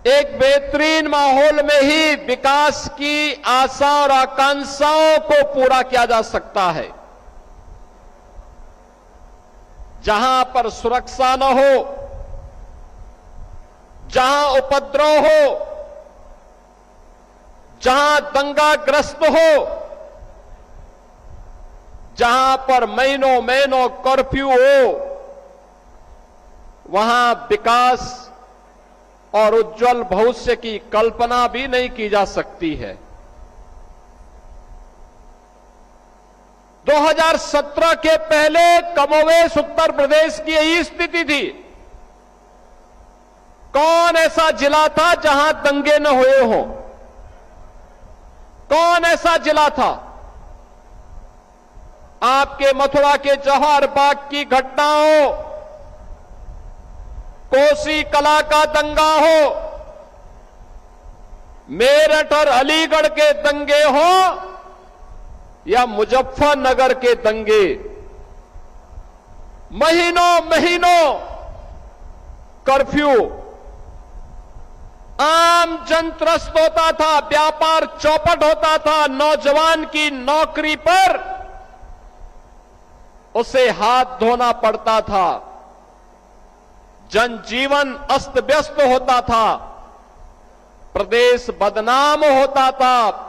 एक बेहतरीन माहौल में ही विकास की आशा और आकांक्षाओं को पूरा किया जा सकता है। जहां पर सुरक्षा न हो, जहां उपद्रव हो, जहां दंगाग्रस्त हो, जहां पर महीनों महीनों कर्फ्यू हो, वहां विकास और उज्जवल भविष्य की कल्पना भी नहीं की जा सकती है। 2017 के पहले कमोवेश उत्तर प्रदेश की यही स्थिति थी। कौन ऐसा जिला था जहां दंगे न हुए हों? कौन ऐसा जिला था? आपके मथुरा के जवाहर बाग की घटना हो, कोसी कला का दंगा हो, मेरठ और अलीगढ़ के दंगे हो या मुजफ्फरनगर के दंगे, महीनों महीनों कर्फ्यू, आम जन त्रस्त होता था, व्यापार चौपट होता था, नौजवान की नौकरी पर उसे हाथ धोना पड़ता था, जनजीवन अस्त व्यस्त होता था, प्रदेश बदनाम होता था।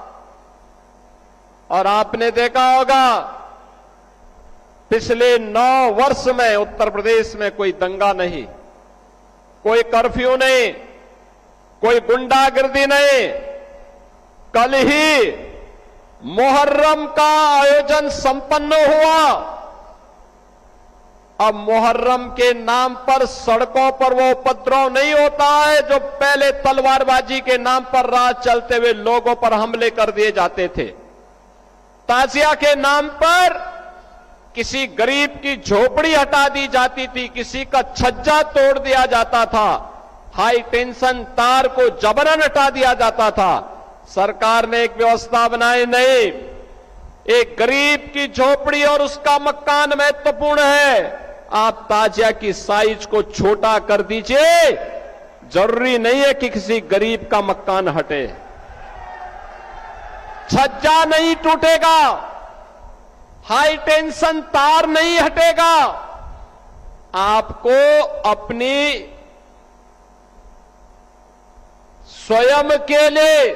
और आपने देखा होगा पिछले 9 वर्ष में उत्तर प्रदेश में कोई दंगा नहीं, कोई कर्फ्यू नहीं, कोई गुंडागर्दी नहीं। कल ही मुहर्रम का आयोजन संपन्न हुआ। अब मुहर्रम के नाम पर सड़कों पर वो उपद्रव नहीं होता है जो पहले तलवारबाजी के नाम पर राह चलते हुए लोगों पर हमले कर दिए जाते थे। ताजिया के नाम पर किसी गरीब की झोपड़ी हटा दी जाती थी, किसी का छज्जा तोड़ दिया जाता था, हाई टेंशन तार को जबरन हटा दिया जाता था। सरकार ने एक व्यवस्था बनाई, नहीं, एक गरीब की झोपड़ी और उसका मकान महत्वपूर्ण है। आप ताजिया की साइज को छोटा कर दीजिए, जरूरी नहीं है कि किसी गरीब का मकान हटे, छज्जा नहीं टूटेगा, हाई टेंशन तार नहीं हटेगा। आपको अपनी स्वयं के लिए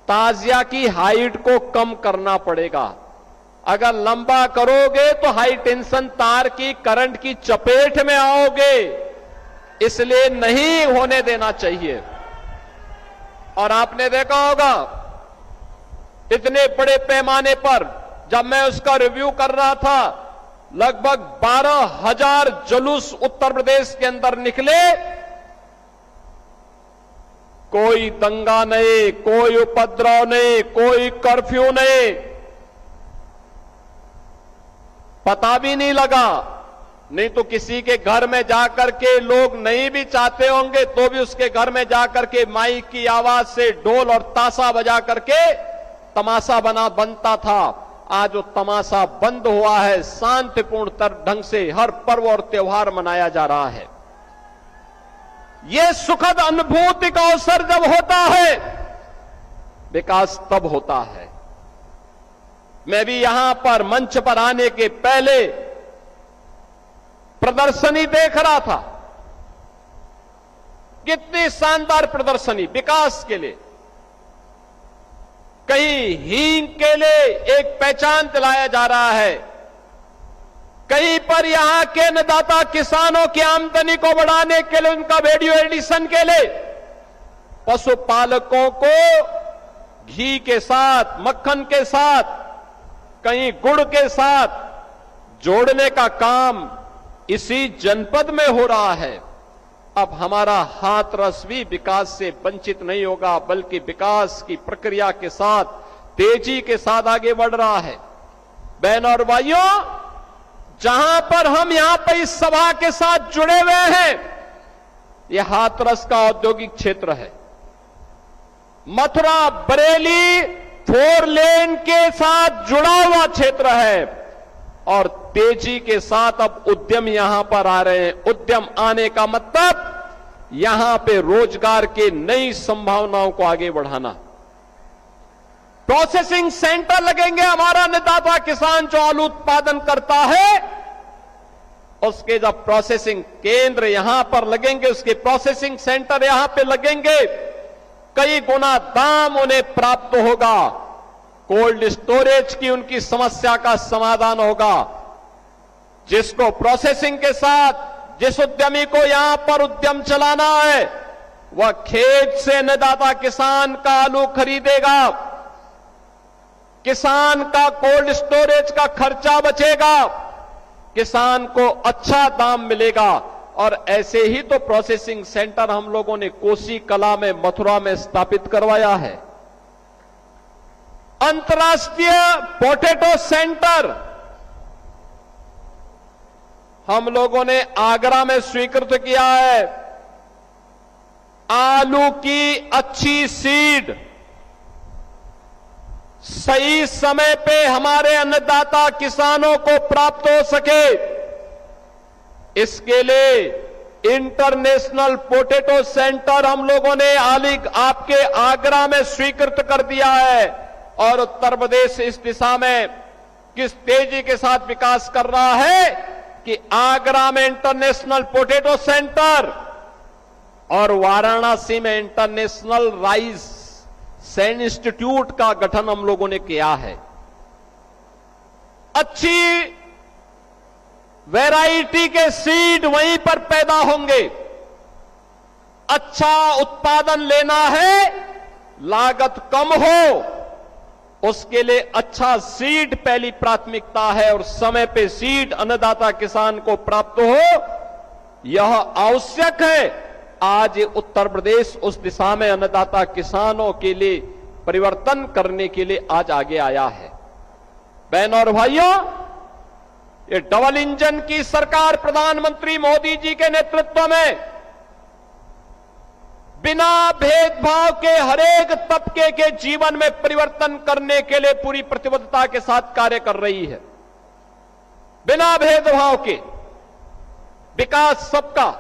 ताजिया की हाइट को कम करना पड़ेगा। अगर लंबा करोगे तो हाई टेंशन तार की करंट की चपेट में आओगे, इसलिए नहीं होने देना चाहिए। और आपने देखा होगा इतने बड़े पैमाने पर जब मैं उसका रिव्यू कर रहा था, लगभग 12,000 जुलूस उत्तर प्रदेश के अंदर निकले। कोई दंगा नहीं, कोई उपद्रव नहीं, कोई कर्फ्यू नहीं, पता भी नहीं लगा। नहीं तो किसी के घर में जाकर के लोग नहीं भी चाहते होंगे तो भी उसके घर में जाकर के माइक की आवाज से ढोल और ताशा बजा करके तमाशा बनता था। आज वो तमाशा बंद हुआ है, शांतिपूर्ण ढंग से हर पर्व और त्योहार मनाया जा रहा है। यह सुखद अनुभूति का अवसर जब होता है, विकास तब होता है। मैं भी यहां पर मंच पर आने के पहले प्रदर्शनी देख रहा था, कितनी शानदार प्रदर्शनी विकास के लिए। कहीं हींग के लिए एक पहचान दिलाया जा रहा है, कहीं पर यहां के अन्नदाता किसानों की आमदनी को बढ़ाने के लिए, उनका वैल्यू एडिशन के लिए, पशुपालकों को घी के साथ, मक्खन के साथ, कहीं गुड़ के साथ जोड़ने का काम इसी जनपद में हो रहा है। अब हमारा हाथ रस भी विकास से वंचित नहीं होगा, बल्कि विकास की प्रक्रिया के साथ तेजी के साथ आगे बढ़ रहा है। बहनों और भाइयों, जहां पर हम यहां पर इस सभा के साथ जुड़े हुए हैं, यह हाथरस का औद्योगिक क्षेत्र है। मथुरा बरेली 4 लेन के साथ जुड़ा हुआ क्षेत्र है और तेजी के साथ अब उद्यम यहां पर आ रहे हैं। उद्यम आने का मतलब यहां पे रोजगार के नई संभावनाओं को आगे बढ़ाना। प्रोसेसिंग सेंटर लगेंगे। हमारा अन्नदाता किसान जो आलू उत्पादन करता है उसके जब प्रोसेसिंग केंद्र यहां पर लगेंगे, उसके प्रोसेसिंग सेंटर यहां पे लगेंगे, कई गुना दाम उन्हें प्राप्त होगा। कोल्ड स्टोरेज की उनकी समस्या का समाधान होगा। जिसको प्रोसेसिंग के साथ जिस उद्यमी को यहां पर उद्यम चलाना है वह खेत से अन्नदाता किसान का आलू खरीदेगा, किसान का कोल्ड स्टोरेज का खर्चा बचेगा, किसान को अच्छा दाम मिलेगा। और ऐसे ही तो प्रोसेसिंग सेंटर हम लोगों ने कोसी कला में, मथुरा में स्थापित करवाया है। अंतर्राष्ट्रीय पोटैटो सेंटर हम लोगों ने आगरा में स्वीकृत किया है। आलू की अच्छी सीड सही समय पे हमारे अन्नदाता किसानों को प्राप्त हो सके, इसके लिए इंटरनेशनल पोटैटो सेंटर हम लोगों ने आपके आगरा में स्वीकृत कर दिया है। और उत्तर प्रदेश इस दिशा में किस तेजी के साथ विकास कर रहा है कि आगरा में इंटरनेशनल पोटैटो सेंटर और वाराणसी में इंटरनेशनल राइस इंस्टीट्यूट का गठन हम लोगों ने किया है। अच्छी वैरायटी के सीड वहीं पर पैदा होंगे। अच्छा उत्पादन लेना है, लागत कम हो, उसके लिए अच्छा सीड पहली प्राथमिकता है और समय पे सीड अन्नदाता किसान को प्राप्त हो, यह आवश्यक है। आज उत्तर प्रदेश उस दिशा में अन्नदाता किसानों के लिए परिवर्तन करने के लिए आज आगे आया है। बहनों और भाइयों, ये डबल इंजन की सरकार प्रधानमंत्री मोदी जी के नेतृत्व में बिना भेदभाव के हरेक तबके के जीवन में परिवर्तन करने के लिए पूरी प्रतिबद्धता के साथ कार्य कर रही है। बिना भेदभाव के विकास सबका,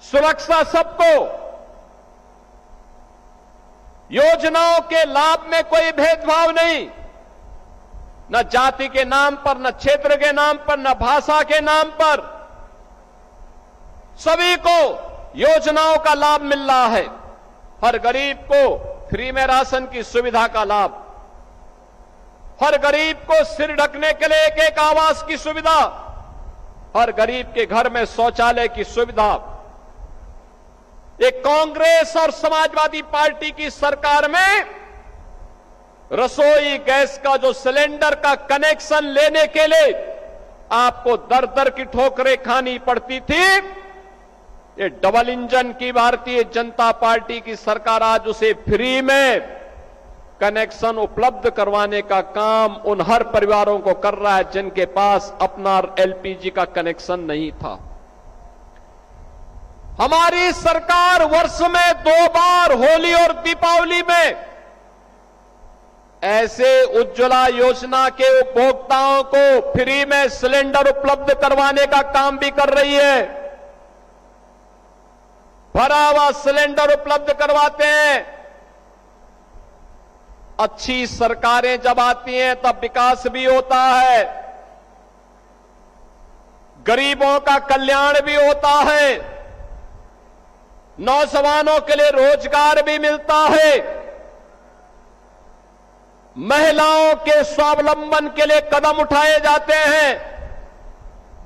सुरक्षा सबको, योजनाओं के लाभ में कोई भेदभाव नहीं, न जाति के नाम पर, न क्षेत्र के नाम पर, न भाषा के नाम पर, सभी को योजनाओं का लाभ मिल रहा है। हर गरीब को फ्री में राशन की सुविधा का लाभ, हर गरीब को सिर ढकने के लिए एक आवास की सुविधा, हर गरीब के घर में शौचालय की सुविधा। एक कांग्रेस और समाजवादी पार्टी की सरकार में रसोई गैस का जो सिलेंडर का कनेक्शन लेने के लिए आपको दर दर की ठोकरें खानी पड़ती थी, ये डबल इंजन की भारतीय जनता पार्टी की सरकार आज उसे फ्री में कनेक्शन उपलब्ध करवाने का काम उन हर परिवारों को कर रहा है जिनके पास अपना एलपीजी का कनेक्शन नहीं था। हमारी सरकार वर्ष में 2 बार होली और दीपावली में ऐसे उज्ज्वला योजना के उपभोक्ताओं को फ्री में सिलेंडर उपलब्ध करवाने का काम भी कर रही है। भरा हुआ सिलेंडर उपलब्ध करवाते हैं। अच्छी सरकारें जब आती हैं तब विकास भी होता है, गरीबों का कल्याण भी होता है, नौजवानों के लिए रोजगार भी मिलता है, महिलाओं के स्वावलंबन के लिए कदम उठाए जाते हैं,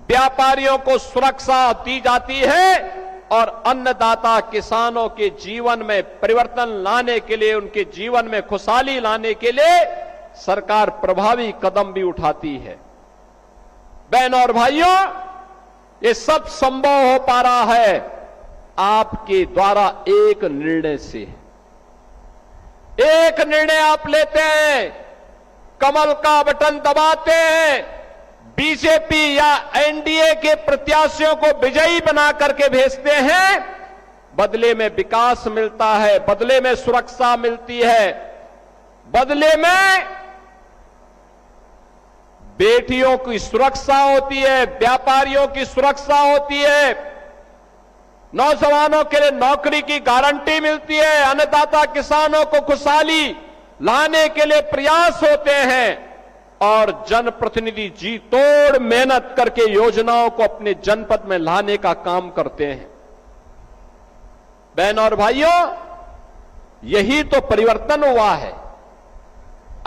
व्यापारियों को सुरक्षा दी जाती है और अन्नदाता किसानों के जीवन में परिवर्तन लाने के लिए, उनके जीवन में खुशहाली लाने के लिए सरकार प्रभावी कदम भी उठाती है। बहनों और भाइयों, ये सब संभव हो पा रहा है आपके द्वारा एक निर्णय से। एक निर्णय आप लेते हैं, कमल का बटन दबाते हैं, बीजेपी या एनडीए के प्रत्याशियों को विजयी बना करके भेजते हैं, बदले में विकास मिलता है, बदले में सुरक्षा मिलती है, बदले में बेटियों की सुरक्षा होती है, व्यापारियों की सुरक्षा होती है, नौजवानों के लिए नौकरी की गारंटी मिलती है, अन्नदाता किसानों को खुशहाली लाने के लिए प्रयास होते हैं और जनप्रतिनिधि जी तोड़ मेहनत करके योजनाओं को अपने जनपद में लाने का काम करते हैं। बहनों और भाइयों, यही तो परिवर्तन हुआ है।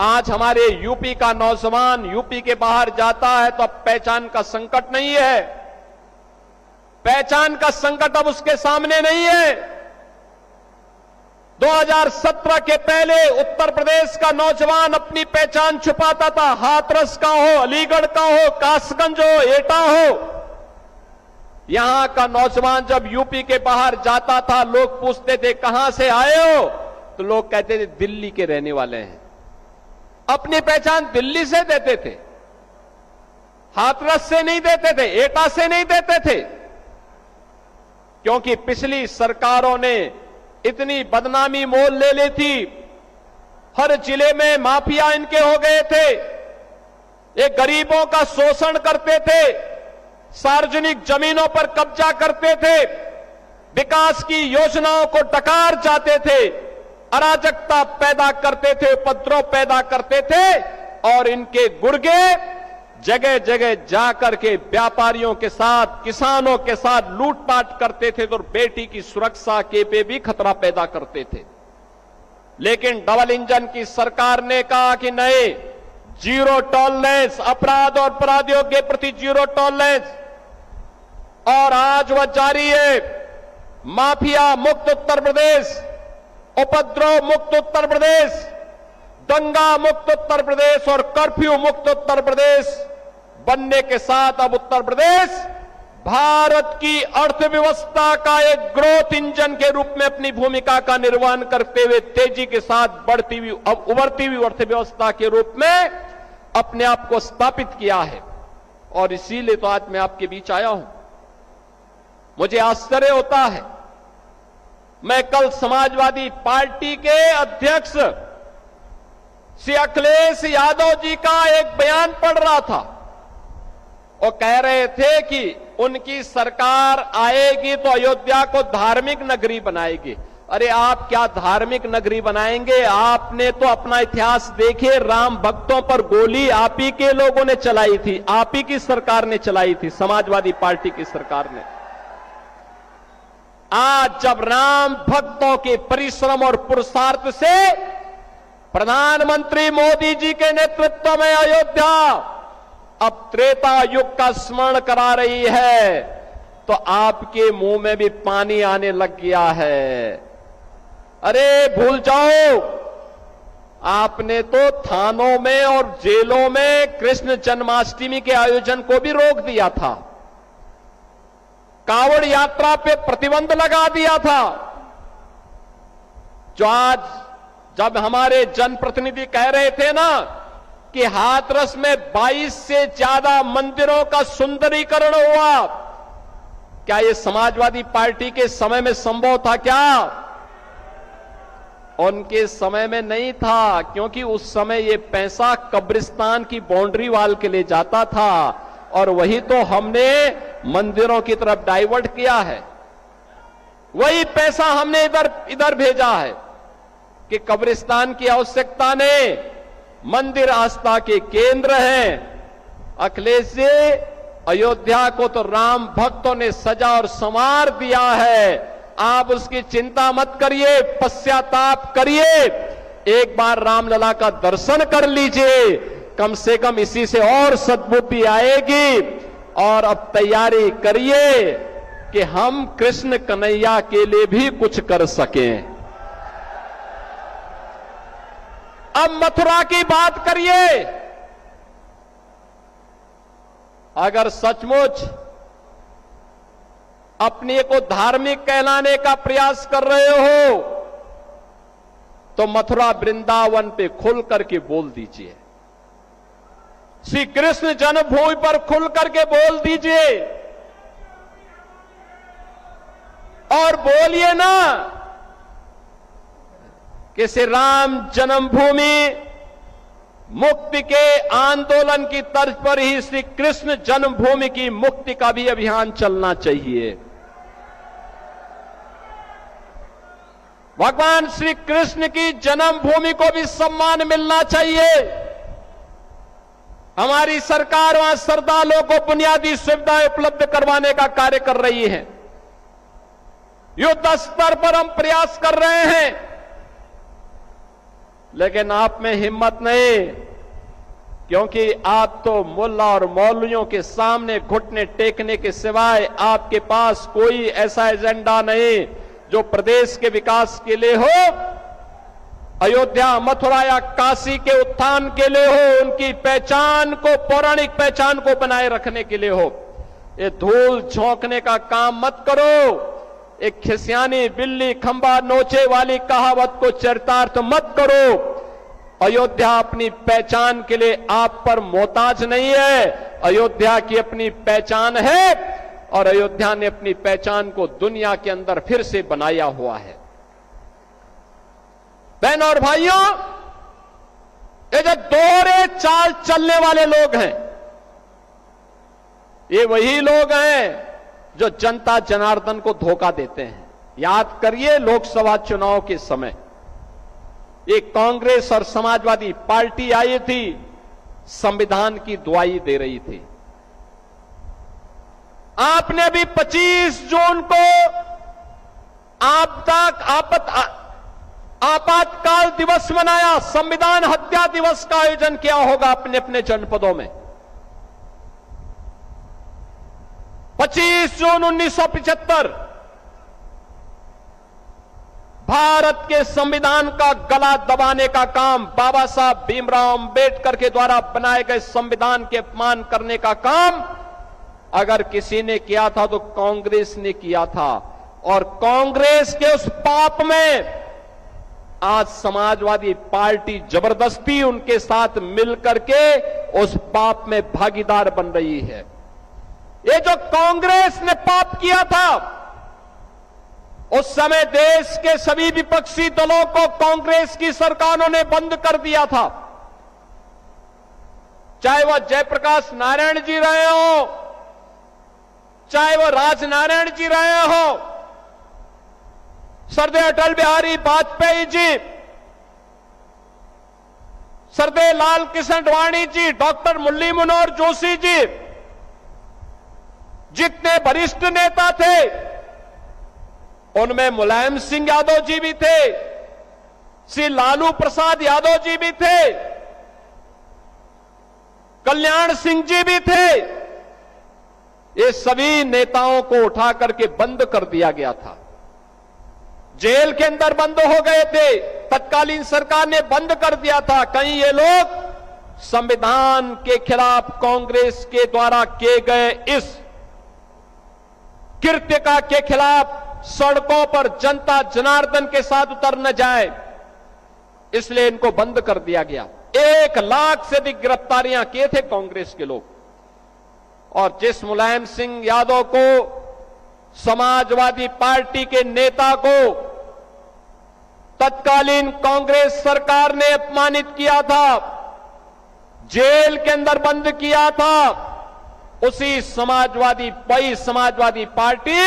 आज हमारे यूपी का नौजवान यूपी के बाहर जाता है तो अब पहचान का संकट नहीं है, पहचान का संकट अब उसके सामने नहीं है। 2017 के पहले उत्तर प्रदेश का नौजवान अपनी पहचान छुपाता था, हाथरस का हो, अलीगढ़ का हो, कासगंज हो, एटा हो। यहां का नौजवान जब यूपी के बाहर जाता था, लोग पूछते थे कहां से आए हो, तो लोग कहते थे दिल्ली के रहने वाले हैं। अपनी पहचान दिल्ली से देते थे, हाथरस से नहीं देते थे, एटा से नहीं देते थे, क्योंकि पिछली सरकारों ने इतनी बदनामी मोल ले ली थी। हर जिले में माफिया इनके हो गए थे, ये गरीबों का शोषण करते थे, सार्वजनिक जमीनों पर कब्जा करते थे, विकास की योजनाओं को डकार जाते थे, अराजकता पैदा करते थे, उपद्रव पैदा करते थे और इनके गुर्गे जगह जगह जाकर के व्यापारियों के साथ, किसानों के साथ लूटपाट करते थे और बेटी की सुरक्षा के पे भी खतरा पैदा करते थे। लेकिन डबल इंजन की सरकार ने कहा कि नहीं, जीरो टॉलरेंस, अपराध और अपराधियों के प्रति जीरो टॉलरेंस, और आज वह जारी है। माफिया मुक्त उत्तर प्रदेश, उपद्रव मुक्त उत्तर प्रदेश, दंगा मुक्त उत्तर प्रदेश और कर्फ्यू मुक्त उत्तर प्रदेश बनने के साथ अब उत्तर प्रदेश भारत की अर्थव्यवस्था का एक ग्रोथ इंजन के रूप में अपनी भूमिका का निर्वहन करते हुए तेजी के साथ बढ़ती हुई, अब उभरती हुई अर्थव्यवस्था के रूप में अपने आप को स्थापित किया है। और इसीलिए तो आज मैं आपके बीच आया हूं। मुझे आश्चर्य होता है, मैं कल समाजवादी पार्टी के अध्यक्ष श्री अखिलेश यादव जी का एक बयान पढ़ रहा था। वो कह रहे थे कि उनकी सरकार आएगी तो अयोध्या को धार्मिक नगरी बनाएगी। अरे आप क्या धार्मिक नगरी बनाएंगे? आपने तो अपना इतिहास देखिए, राम भक्तों पर गोली आप ही के लोगों ने चलाई थी, आप ही की सरकार ने चलाई थी, समाजवादी पार्टी की सरकार ने। आज जब राम भक्तों के परिश्रम और पुरुषार्थ से प्रधानमंत्री मोदी जी के नेतृत्व में अयोध्या अब त्रेता युग का स्मरण करा रही है, तो आपके मुंह में भी पानी आने लग गया है। अरे भूल जाओ, आपने तो थानों में और जेलों में कृष्ण जन्माष्टमी के आयोजन को भी रोक दिया था, कांवड़ यात्रा पे प्रतिबंध लगा दिया था। जो आज जब हमारे जनप्रतिनिधि कह रहे थे ना कि हाथरस में 22 से ज्यादा मंदिरों का सुंदरीकरण हुआ, क्या यह समाजवादी पार्टी के समय में संभव था? क्या उनके समय में नहीं था, क्योंकि उस समय यह पैसा कब्रिस्तान की बाउंड्री वाल के लिए जाता था और वही तो हमने मंदिरों की तरफ डाइवर्ट किया है। वही पैसा हमने इधर भेजा है कि कब्रिस्तान की आवश्यकता नहीं, मंदिर आस्था के केंद्र हैं। अखिलेश जी, अयोध्या को तो राम भक्तों ने सजा और संवार दिया है, आप उसकी चिंता मत करिए, पश्चाताप करिए, एक बार रामलला का दर्शन कर लीजिए, कम से कम इसी से और सद्बुद्धि आएगी। और अब तैयारी करिए कि हम कृष्ण कन्हैया के लिए भी कुछ कर सकें। अब मथुरा की बात करिए। अगर सचमुच अपने को धार्मिक कहलाने का प्रयास कर रहे हो तो मथुरा वृंदावन पे खुल करके बोल दीजिए, श्री कृष्ण जन्मभूमि पर खुल करके बोल दीजिए और बोलिए ना कि श्री राम जन्मभूमि मुक्ति के आंदोलन की तर्ज पर ही श्री कृष्ण जन्मभूमि की मुक्ति का भी अभियान चलना चाहिए। भगवान श्री कृष्ण की जन्मभूमि को भी सम्मान मिलना चाहिए। हमारी सरकार वहां श्रद्धालुओं को बुनियादी सुविधाएं उपलब्ध करवाने का कार्य कर रही है। युद्ध स्तर पर हम प्रयास कर रहे हैं, लेकिन आप में हिम्मत नहीं, क्योंकि आप तो मुल्ला और मौलवियों के सामने घुटने टेकने के सिवाय आपके पास कोई ऐसा एजेंडा नहीं जो प्रदेश के विकास के लिए हो, अयोध्या, मथुरा या काशी के उत्थान के लिए हो, उनकी पहचान को, पौराणिक पहचान को बनाए रखने के लिए हो। ये धूल झोंकने का काम मत करो। एक खिसियानी बिल्ली खंबा नोचे वाली कहावत को चरितार्थ मत करो। अयोध्या अपनी पहचान के लिए आप पर मोहताज नहीं है। अयोध्या की अपनी पहचान है और अयोध्या ने अपनी पहचान को दुनिया के अंदर फिर से बनाया हुआ है। बहनों और भाइयों, ये जो दोहरे चाल चलने वाले लोग हैं, ये वही लोग हैं जो जनता जनार्दन को धोखा देते हैं। याद करिए, लोकसभा चुनाव के समय एक कांग्रेस और समाजवादी पार्टी आई थी, संविधान की दुआई दे रही थी। आपने भी 25 जून को आपातकाल दिवस मनाया, संविधान हत्या दिवस का आयोजन किया होगा अपने अपने जनपदों में। 25 जून 1975 भारत के संविधान का गला दबाने का काम, बाबा साहब भीमराव अंबेडकर के द्वारा बनाए गए संविधान के अपमान करने का काम अगर किसी ने किया था तो कांग्रेस ने किया था। और कांग्रेस के उस पाप में आज समाजवादी पार्टी जबरदस्ती उनके साथ मिलकर के उस पाप में भागीदार बन रही है। ये जो कांग्रेस ने पाप किया था, उस समय देश के सभी विपक्षी दलों को कांग्रेस की सरकारों ने बंद कर दिया था। चाहे वह जयप्रकाश नारायण जी रहे हो, चाहे वह राजनारायण जी रहे हो, सरदेय अटल बिहारी वाजपेयी जी, सरदेय लाल कृष्ण आडवाणी जी, डॉक्टर मुरली मनोहर जोशी जी, जितने वरिष्ठ नेता थे उनमें मुलायम सिंह यादव जी भी थे, श्री लालू प्रसाद यादव जी भी थे, कल्याण सिंह जी भी थे। ये सभी नेताओं को उठा करके बंद कर दिया गया था, जेल के अंदर बंद हो गए थे, तत्कालीन सरकार ने बंद कर दिया था। कहीं ये लोग संविधान के खिलाफ कांग्रेस के द्वारा किए गए इस कृत्य के खिलाफ सड़कों पर जनता जनार्दन के साथ उतर न जाए, इसलिए इनको बंद कर दिया गया। 1 लाख से अधिक गिरफ्तारियां किए थे कांग्रेस के लोग। और जिस मुलायम सिंह यादव को, समाजवादी पार्टी के नेता को तत्कालीन कांग्रेस सरकार ने अपमानित किया था, जेल के अंदर बंद किया था, उसी समाजवादी पार्टी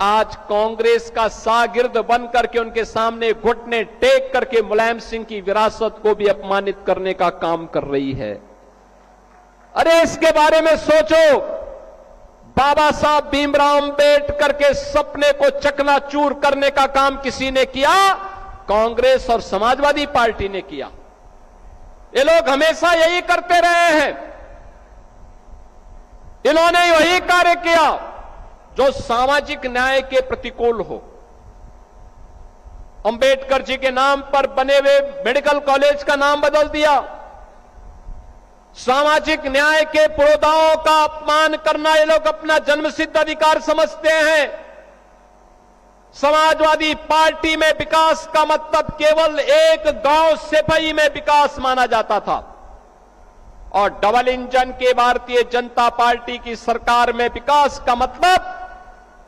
आज कांग्रेस का शागिर्द बन करके उनके सामने घुटने टेक करके मुलायम सिंह की विरासत को भी अपमानित करने का काम कर रही है। अरे इसके बारे में सोचो। बाबा साहब भीमराव अंबेडकर के सपने को चकनाचूर करने का काम किसी ने किया? कांग्रेस और समाजवादी पार्टी ने किया। ये लोग हमेशा यही करते रहे हैं। इन्होंने वही कार्य किया जो सामाजिक न्याय के प्रतिकूल हो। अंबेडकर जी के नाम पर बने हुए मेडिकल कॉलेज का नाम बदल दिया। सामाजिक न्याय के पुरोधाओं का अपमान करना ये लोग अपना जन्मसिद्ध अधिकार समझते हैं। समाजवादी पार्टी में विकास का मतलब केवल एक गांव सिपाही में विकास माना जाता था और डबल इंजन के भारतीय जनता पार्टी की सरकार में विकास का मतलब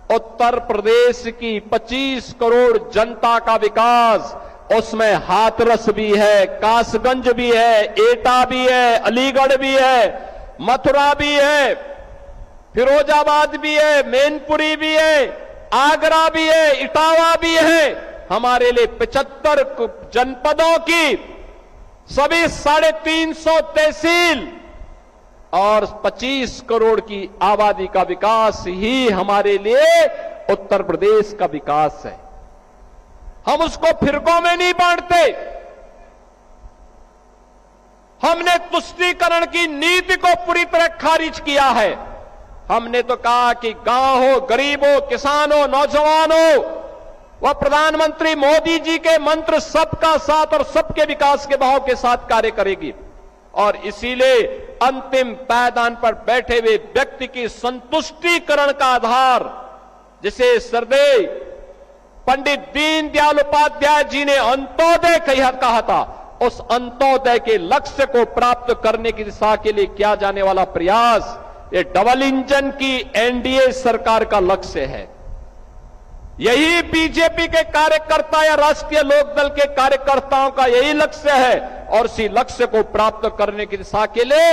उत्तर प्रदेश की 25 करोड़ जनता का विकास। उसमें हाथरस भी है, कासगंज भी है, एटा भी है, अलीगढ़ भी है, मथुरा भी है, फिरोजाबाद भी है, मैनपुरी भी है, आगरा भी है, इटावा भी है। हमारे लिए 75 जनपदों की सभी 350 तहसील और 25 करोड़ की आबादी का विकास ही हमारे लिए उत्तर प्रदेश का विकास है। हम उसको फिरकों में नहीं बांटते। हमने तुष्टीकरण की नीति को पूरी तरह खारिज किया है। हमने तो कहा कि गांव हो, गरीब हो, किसान हो, नौजवान हो, वह प्रधानमंत्री मोदी जी के मंत्र सबका साथ और सबके विकास के भाव के साथ कार्य करेगी। और इसीलिए अंतिम पायदान पर बैठे हुए व्यक्ति की संतुष्टीकरण का आधार, जिसे सरदेव पंडित दीनदयाल उपाध्याय जी ने अंत्योदय कहा था, उस अंत्योदय के लक्ष्य को प्राप्त करने की दिशा के लिए किया जाने वाला प्रयास, ये डबल इंजन की एनडीए सरकार का लक्ष्य है। यही बीजेपी के कार्यकर्ता या राष्ट्रीय लोकदल के कार्यकर्ताओं का यही लक्ष्य है और इसी लक्ष्य को प्राप्त करने की दिशा के लिए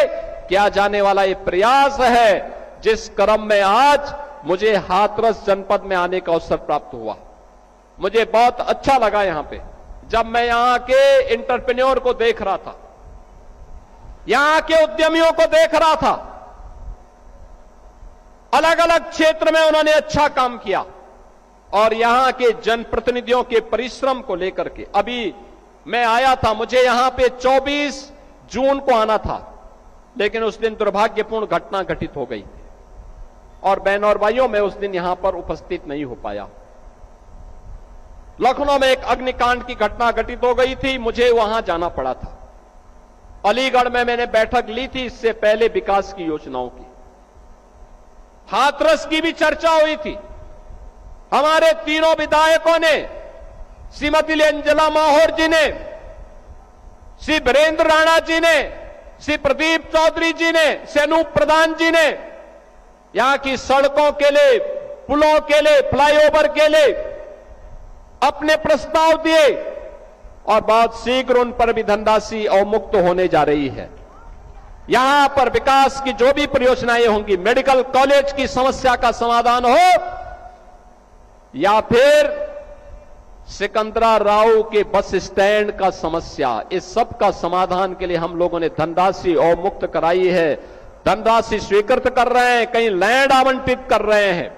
किया जाने वाला ये प्रयास है, जिस क्रम में आज मुझे हाथरस जनपद में आने का अवसर प्राप्त हुआ। मुझे बहुत अच्छा लगा यहां पे, जब मैं यहां के एंटरप्रेन्योर को देख रहा था, यहां के उद्यमियों को देख रहा था। अलग अलग क्षेत्र में उन्होंने अच्छा काम किया और यहां के जनप्रतिनिधियों के परिश्रम को लेकर के अभी मैं आया था। मुझे यहां पे 24 जून को आना था, लेकिन उस दिन दुर्भाग्यपूर्ण घटना घटित हो गई और बहनों और भाइयों, मैं उस दिन यहां पर उपस्थित नहीं हो पाया। लखनऊ में एक अग्निकांड की घटना घटित हो गई थी, मुझे वहां जाना पड़ा था। अलीगढ़ में मैंने बैठक ली थी इससे पहले विकास की योजनाओं की। हाथरस की भी चर्चा हुई थी। हमारे तीनों विधायकों ने, श्रीमती अंजला माहौर जी ने, श्री वीरेंद्र राणा जी ने, श्री प्रदीप चौधरी जी ने, श्री अनूप प्रधान जी ने यहां की सड़कों के लिए, पुलों के लिए, फ्लाईओवर के लिए अपने प्रस्ताव दिए और बहुत शीघ्र उन पर भी धनराशि अवमुक्त होने जा रही है। यहां पर विकास की जो भी परियोजनाएं होंगी, मेडिकल कॉलेज की समस्या का समाधान हो या फिर सिकंदरा राव के बस स्टैंड का समस्या, इस सब का समाधान के लिए हम लोगों ने धनराशि अवमुक्त कराई है। धनराशि स्वीकृत कर रहे हैं, कहीं लैंड आवंटित कर रहे हैं।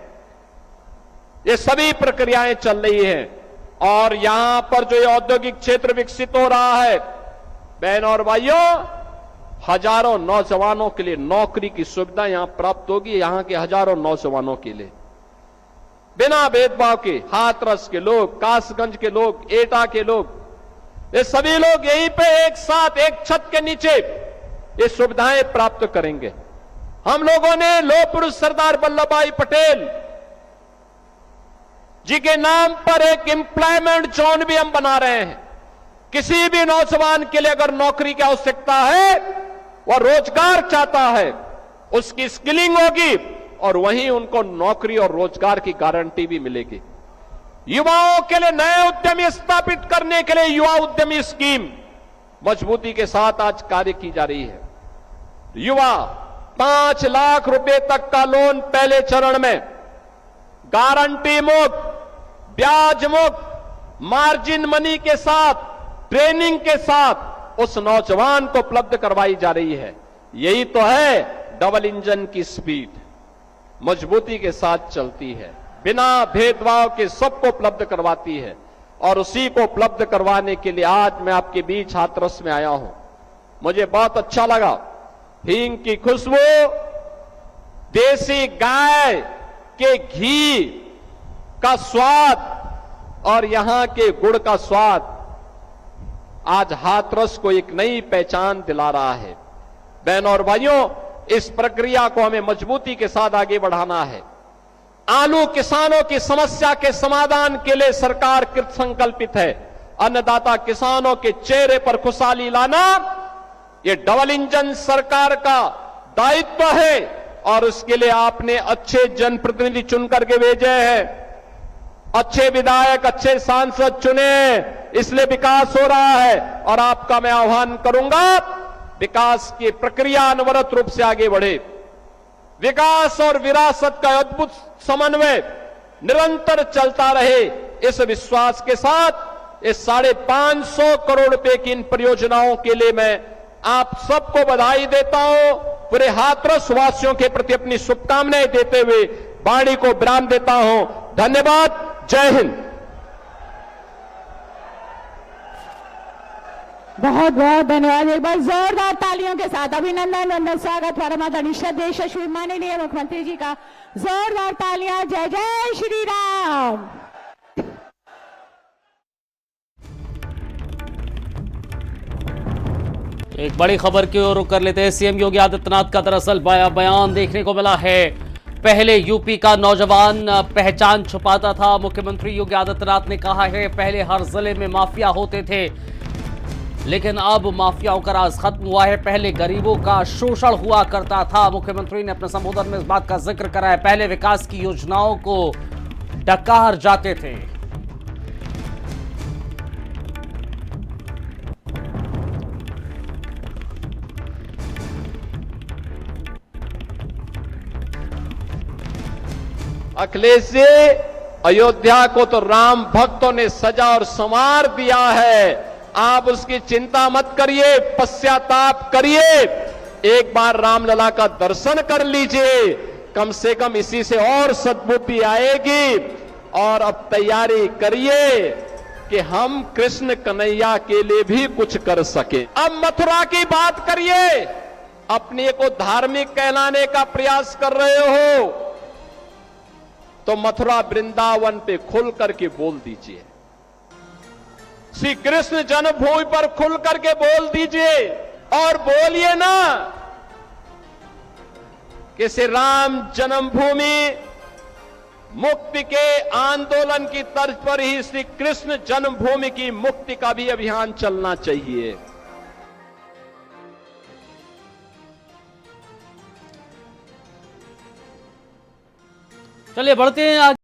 ये सभी प्रक्रियाएं चल रही हैं और यहां पर जो ये औद्योगिक क्षेत्र विकसित हो रहा है, बहनों और भाइयों, हजारों नौजवानों के लिए नौकरी की सुविधा यहां प्राप्त होगी। यहां के हजारों नौजवानों के लिए बिना भेदभाव के, हाथरस के लोग, कासगंज के लोग, एटा के लोग, ये सभी लोग यहीं पे एक साथ एक छत के नीचे ये सुविधाएं प्राप्त करेंगे। हम लोगों ने लौह पुरुष सरदार वल्लभ भाई पटेल जी के नाम पर एक एम्प्लॉयमेंट जोन भी हम बना रहे हैं। किसी भी नौजवान के लिए अगर नौकरी की आवश्यकता है, वह रोजगार चाहता है, उसकी स्किलिंग होगी और वहीं उनको नौकरी और रोजगार की गारंटी भी मिलेगी। युवाओं के लिए नए उद्यमी स्थापित करने के लिए युवा उद्यमी स्कीम मजबूती के साथ आज कार्य की जा रही है। युवा 5 लाख रुपए तक का लोन पहले चरण में गारंटी मुक्त, ब्याज मुक्त, मार्जिन मनी के साथ, ट्रेनिंग के साथ उस नौजवान को उपलब्ध करवाई जा रही है। यही तो है डबल इंजन की स्पीड, मजबूती के साथ चलती है, बिना भेदभाव के सबको उपलब्ध करवाती है। और उसी को उपलब्ध करवाने के लिए आज मैं आपके बीच हाथरस में आया हूं। मुझे बहुत अच्छा लगा। हींग की खुशबू, देसी गाय के घी का स्वाद और यहां के गुड़ का स्वाद आज हाथरस को एक नई पहचान दिला रहा है। बहनों और भाइयों, इस प्रक्रिया को हमें मजबूती के साथ आगे बढ़ाना है। आलू किसानों की समस्या के समाधान के लिए सरकार कृत संकल्पित है। अन्नदाता किसानों के चेहरे पर खुशहाली लाना ये डबल इंजन सरकार का दायित्व है और उसके लिए आपने अच्छे जनप्रतिनिधि चुन करके भेजे हैं, अच्छे विधायक, अच्छे सांसद चुने, इसलिए विकास हो रहा है। और आपका मैं आह्वान करूंगा, विकास की प्रक्रिया अनवरत रूप से आगे बढ़े। विकास और विरासत का अद्भुत समन्वय निरंतर चलता रहे, इस विश्वास के साथ इस 550 करोड़ रुपए की इन परियोजनाओं के लिए मैं आप सबको बधाई देता हूं। पूरे हाथरस वासियों के प्रति अपनी शुभकामनाएं देते हुए वाणी को विराम देता हूं। धन्यवाद। जय हिंद। बहुत बहुत धन्यवाद। एक बार जोरदार तालियों के साथ अभिनंदन वंदन स्वागत परमादरणीय श्रद्धेय श्री माननीय मुख्यमंत्री जी का। जोरदार तालियां। जय जय श्री राम। एक बड़ी खबर की ओर रुख कर लेते हैं। सीएम योगी आदित्यनाथ का दरअसल बयान देखने को मिला है। पहले यूपी का नौजवान पहचान छुपाता था। मुख्यमंत्री योगी आदित्यनाथ ने कहा है पहले हर जिले में माफिया होते थे, लेकिन अब माफियाओं का राज खत्म हुआ है। पहले गरीबों का शोषण हुआ करता था। मुख्यमंत्री ने अपने संबोधन में इस बात का जिक्र करा है। पहले विकास की योजनाओं को डकार जाते थे। अखिलेश जी, अयोध्या को तो राम भक्तों ने सजा और संवार दिया है। आप उसकी चिंता मत करिए, पश्चाताप करिए। एक बार रामलला का दर्शन कर लीजिए, कम से कम इसी से और सद्बुद्धि आएगी। और अब तैयारी करिए कि हम कृष्ण कन्हैया के लिए भी कुछ कर सके। अब मथुरा की बात करिए। अपने को धार्मिक कहलाने का प्रयास कर रहे हो तो मथुरा वृंदावन पे खुल करके बोल दीजिए। श्री कृष्ण जन्मभूमि पर खुल करके बोल दीजिए और बोलिए ना कि श्री राम जन्मभूमि मुक्ति के आंदोलन की तर्ज पर ही श्री कृष्ण जन्मभूमि की मुक्ति का भी अभियान चलना चाहिए। चलिए बढ़ते हैं आगे।